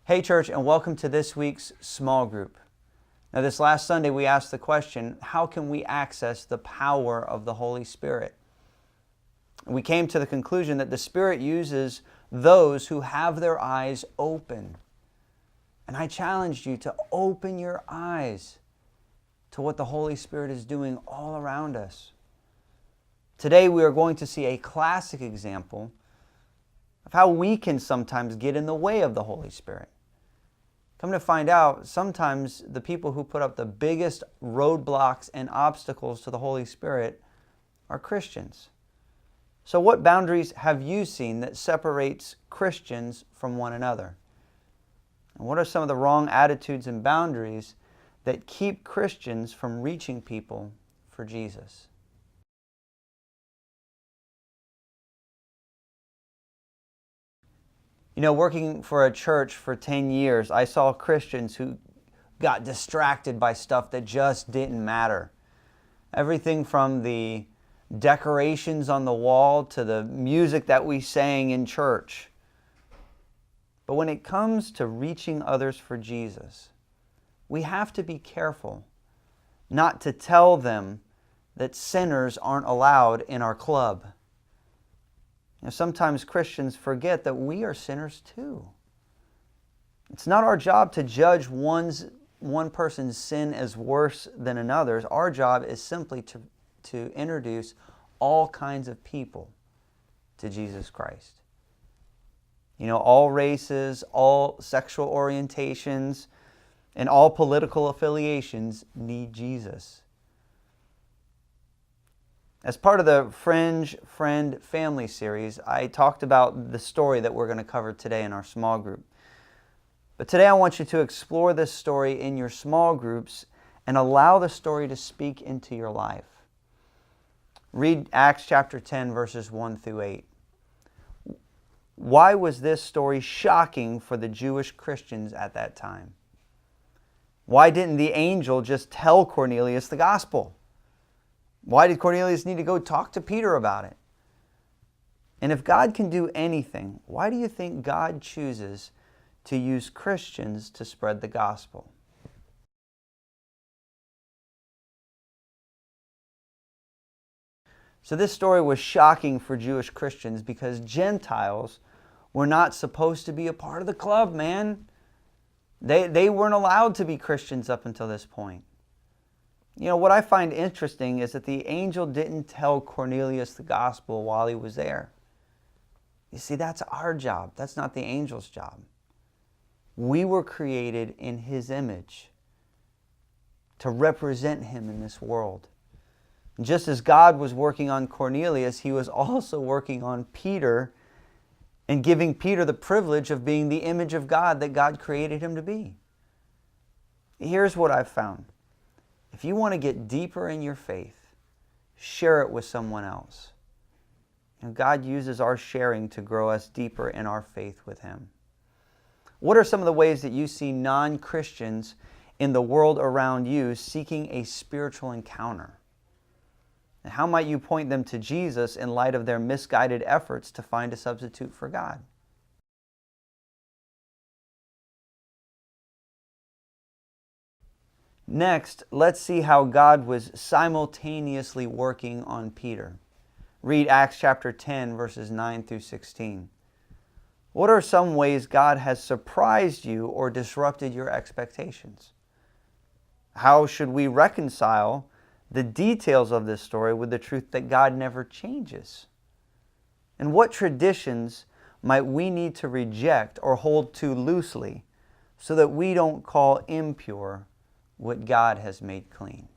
Hey church, and welcome to this week's small group. Now this last Sunday we asked the question, how can we access the power of the Holy Spirit? We came to the conclusion that the Spirit uses those who have their eyes open. And I challenged you to open your eyes to what the Holy Spirit is doing all around us. Today we are going to see a classic example of how we can sometimes get in the way of the Holy Spirit. Come to find out, sometimes the people who put up the biggest roadblocks and obstacles to the Holy Spirit are Christians. So what boundaries have you seen that separates Christians from one another? And what are some of the wrong attitudes and boundaries that keep Christians from reaching people for Jesus? You know, working for a church for 10 years, I saw Christians who got distracted by stuff that just didn't matter. Everything from the decorations on the wall to the music that we sang in church. But when it comes to reaching others for Jesus, we have to be careful not to tell them that sinners aren't allowed in our club. Sometimes Christians forget that we are sinners too. It's not our job to judge one person's sin as worse than another's. Our job is simply to introduce all kinds of people to Jesus Christ. You know, all races, all sexual orientations, and all political affiliations need Jesus. As part of the Fringe Friend Family series, I talked about the story that we're going to cover today in our small group. But today I want you to explore this story in your small groups and allow the story to speak into your life. Read Acts chapter 10, verses 1 through 8. Why was this story shocking for the Jewish Christians at that time? Why didn't the angel just tell Cornelius the gospel? Why did Cornelius need to go talk to Peter about it? And if God can do anything, why do you think God chooses to use Christians to spread the gospel? So this story was shocking for Jewish Christians because Gentiles were not supposed to be a part of the club, man. They weren't allowed to be Christians up until this point. You know, what I find interesting is that the angel didn't tell Cornelius the gospel while he was there. You see, that's our job. That's not the angel's job. We were created in his image to represent him in this world. And just as God was working on Cornelius, he was also working on Peter and giving Peter the privilege of being the image of God that God created him to be. Here's what I've found. If you want to get deeper in your faith, share it with someone else. And God uses our sharing to grow us deeper in our faith with him. What are some of the ways that you see non-Christians in the world around you seeking a spiritual encounter? And how might you point them to Jesus in light of their misguided efforts to find a substitute for God? Next, let's see how God was simultaneously working on Peter. Read Acts chapter 10, verses 9 through 16. What are some ways God has surprised you or disrupted your expectations? How should we reconcile the details of this story with the truth that God never changes? And what traditions might we need to reject or hold too loosely so that we don't call impure what God has made clean?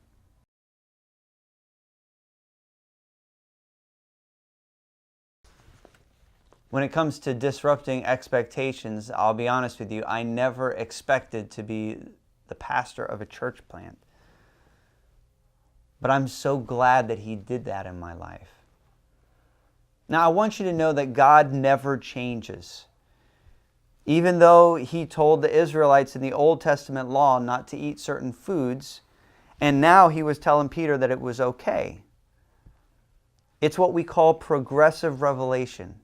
When it comes to disrupting expectations, I'll be honest with you, I never expected to be the pastor of a church plant. But I'm so glad that he did that in my life. Now, I want you to know that God never changes. Even though he told the Israelites in the Old Testament law not to eat certain foods, and now he was telling Peter that it was okay. It's what we call progressive revelation.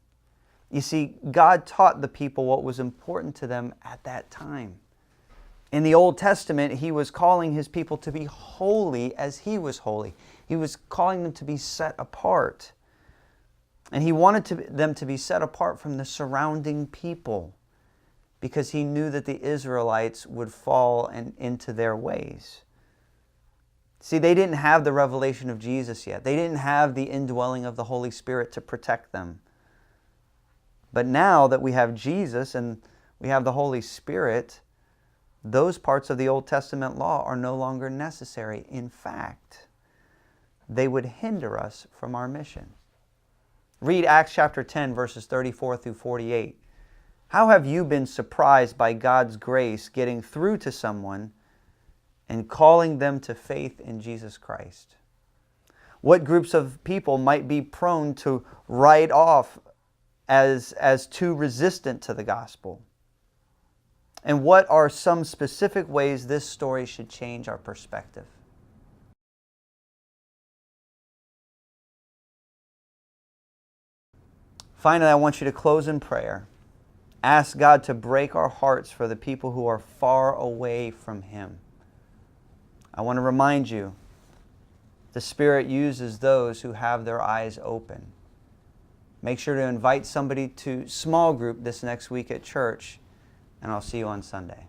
You see, God taught the people what was important to them at that time. In the Old Testament, He was calling His people to be holy as He was holy. He was calling them to be set apart. And He wanted them to be set apart from the surrounding people because He knew that the Israelites would fall into their ways. See, they didn't have the revelation of Jesus yet. They didn't have the indwelling of the Holy Spirit to protect them. But now that we have Jesus and we have the Holy Spirit, those parts of the Old Testament law are no longer necessary. In fact, they would hinder us from our mission. Read Acts chapter 10, verses 34 through 48. How have you been surprised by God's grace getting through to someone and calling them to faith in Jesus Christ? What groups of people might be prone to write off as too resistant to the gospel? And what are some specific ways this story should change our perspective? Finally, I want you to close in prayer. Ask God to break our hearts for the people who are far away from Him. I want to remind you, the Spirit uses those who have their eyes open. Make sure to invite somebody to small group this next week at church, and I'll see you on Sunday.